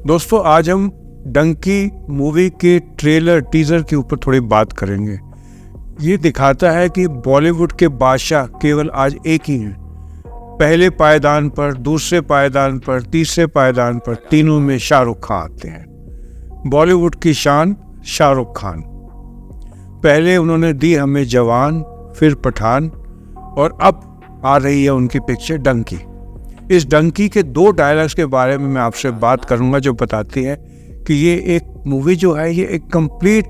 दोस्तों, आज हम डंकी मूवी के ट्रेलर टीजर के ऊपर थोड़ी बात करेंगे। ये दिखाता है कि बॉलीवुड के बादशाह केवल आज एक ही हैं। पहले पायदान पर, दूसरे पायदान पर, तीसरे पायदान पर, तीनों में शाहरुख खान आते हैं। बॉलीवुड की शान शाहरुख खान। पहले उन्होंने दी हमें जवान, फिर पठान, और अब आ रही है उनकी पिक्चर डंकी। इस डंकी के 2 डायलॉग्स के बारे में मैं आपसे बात करूंगा जो बताती है कि ये एक मूवी जो है ये एक कंप्लीट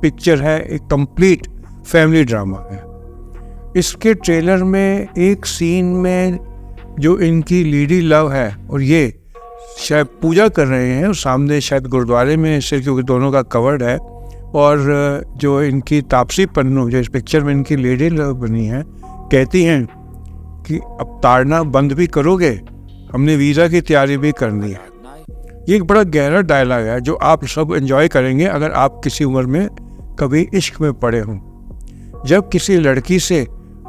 पिक्चर है, एक कंप्लीट फैमिली ड्रामा है। इसके ट्रेलर में एक सीन में जो इनकी लीडी लव है और ये शायद पूजा कर रहे हैं और सामने शायद गुरुद्वारे में सिर, क्योंकि दोनों का कवर्ड है, और जो इनकी तापसी पन्नू जो इस पिक्चर में इनकी लीडी लव बनी है कहती हैं कि अब ताड़ना बंद भी करोगे, हमने वीज़ा की तैयारी भी करनी है। ये एक बड़ा गहरा डायलॉग है जो आप सब एंजॉय करेंगे अगर आप किसी उम्र में कभी इश्क में पड़े हों। जब किसी लड़की से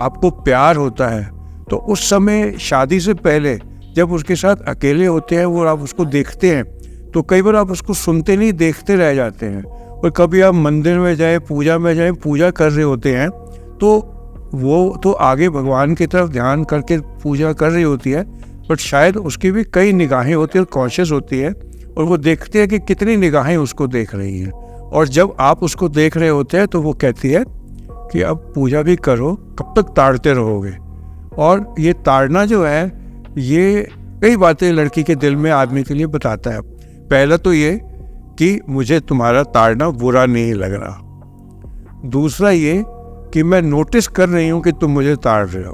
आपको प्यार होता है तो उस समय शादी से पहले जब उसके साथ अकेले होते हैं वो आप उसको देखते हैं तो कई बार आप उसको सुनते नहीं, देखते रह जाते हैं। और कभी आप मंदिर में जाए, पूजा में जाए, पूजा कर रहे होते हैं तो वो तो आगे भगवान की तरफ ध्यान करके पूजा कर रही होती है, बट शायद उसकी भी कई निगाहें होती है और कॉन्शियस होती है, और वो देखते हैं कि कितनी निगाहें उसको देख रही हैं। और जब आप उसको देख रहे होते हैं तो वो कहती है कि अब पूजा भी करो, कब तक ताड़ते रहोगे। और ये ताड़ना जो है ये कई बातें लड़की के दिल में आदमी के लिए बताता है। पहला तो ये कि मुझे तुम्हारा ताड़ना बुरा नहीं लग रहा, दूसरा ये कि मैं नोटिस कर रही हूँ कि तुम मुझे ताड़ रहे हो,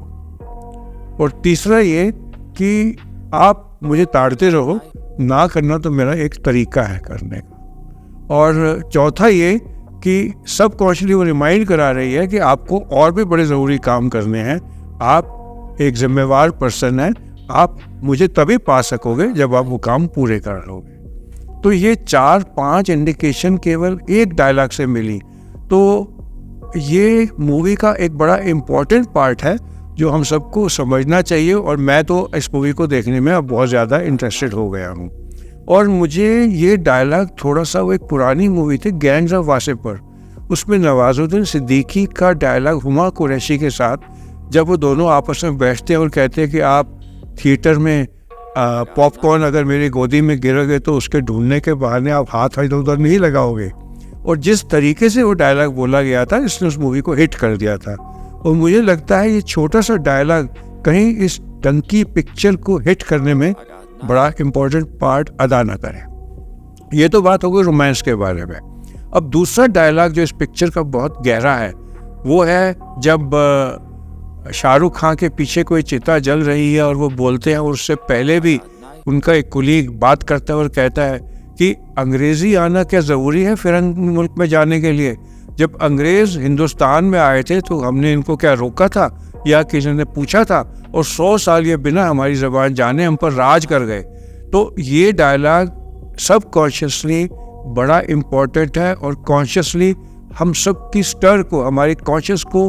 और तीसरा ये कि आप मुझे ताड़ते रहो, ना करना तो मेरा एक तरीका है करने का। और चौथा ये कि सब कॉन्शियसली वो रिमाइंड करा रही है कि आपको और भी बड़े ज़रूरी काम करने हैं, आप एक जिम्मेवार पर्सन हैं, आप मुझे तभी पा सकोगे जब आप वो काम पूरे कर लोगे। तो ये 4-5 इंडिकेशन केवल एक डायलॉग से मिली। तो ये मूवी का एक बड़ा इम्पॉर्टेंट पार्ट है जो हम सबको समझना चाहिए, और मैं तो इस मूवी को देखने में अब बहुत ज़्यादा इंटरेस्टेड हो गया हूँ। और मुझे ये डायलॉग थोड़ा सा, वो एक पुरानी मूवी थी गैंग्स ऑफ वासेपुर, उसमें नवाजुद्दीन सिद्दीकी का डायलॉग हुमा कुरैशी के साथ जब वो दोनों आपस में बैठते हैं और कहते हैं कि आप थिएटर में पॉपकॉर्न अगर मेरी गोदी में गिरोगे तो उसके ढूंढने के बहाने आप हाथ इधर उधर नहीं लगाओगे। और जिस तरीके से वो डायलॉग बोला गया था इसने उस मूवी को हिट कर दिया था। और मुझे लगता है ये छोटा सा डायलॉग कहीं इस डंकी पिक्चर को हिट करने में बड़ा इम्पोर्टेंट पार्ट अदा न करे। ये तो बात हो गई रोमांस के बारे में। अब दूसरा डायलॉग जो इस पिक्चर का बहुत गहरा है वो है जब शाहरुख खान के पीछे कोई चिता जल रही है और वो बोलते हैं, और उससे पहले भी उनका एक कुलीग बात करता है और कहता है कि अंग्रेज़ी आना क्या ज़रूरी है फिरंग मुल्क में जाने के लिए। जब अंग्रेज़ हिंदुस्तान में आए थे तो हमने इनको क्या रोका था या किसी ने पूछा था, और 100 साल ये बिना हमारी ज़बान जाने हम पर राज कर गए। तो ये डायलॉग सब कॉन्शियसली बड़ा इम्पोर्टेंट है और कॉन्शियसली हम सब की स्टर को, हमारी कॉन्शियस को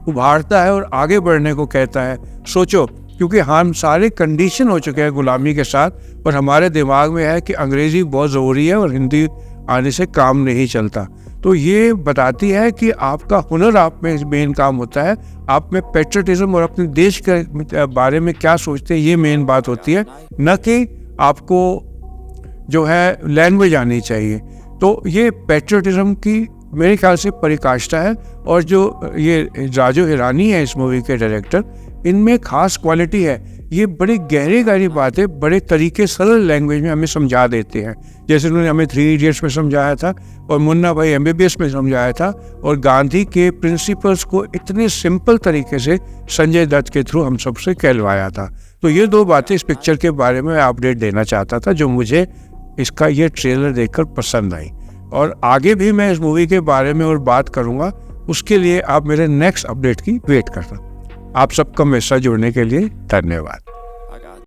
उभारता है और आगे बढ़ने को कहता है। सोचो, क्योंकि हम सारे कंडीशन हो चुके हैं गुलामी के साथ, पर हमारे दिमाग में है कि अंग्रेज़ी बहुत ज़रूरी है और हिंदी आने से काम नहीं चलता। तो ये बताती है कि आपका हुनर आप में मेन काम होता है, आप में पेट्रियटिज्म और अपने देश के बारे में क्या सोचते हैं ये मेन बात होती है, न कि आपको जो है लैंग्वेज आनी चाहिए। तो ये पेट्रियटिज्म की मेरे ख्याल से परिकाष्ठा है। और जो ये राजू हिरानी है इस मूवी के डायरेक्टर, इनमें खास क्वालिटी है, ये बड़ी गहरी बातें बड़े तरीके, सरल लैंग्वेज में हमें समझा देते हैं। जैसे उन्होंने हमें 3 इडियट्स में समझाया था और मुन्ना भाई MBBS में समझाया था, और गांधी के प्रिंसिपल्स को इतने सिंपल तरीके से संजय दत्त के थ्रू हम सबसे कहलवाया था। तो ये 2 बातें इस पिक्चर के बारे में अपडेट देना चाहता था जो मुझे इसका ये ट्रेलर देखकर पसंद आई। और आगे भी मैं इस मूवी के बारे में और बात करूँगा, उसके लिए आप मेरे नेक्स्ट अपडेट की वेट करना। आप सबका मेरे साथ जुड़ने के लिए धन्यवाद।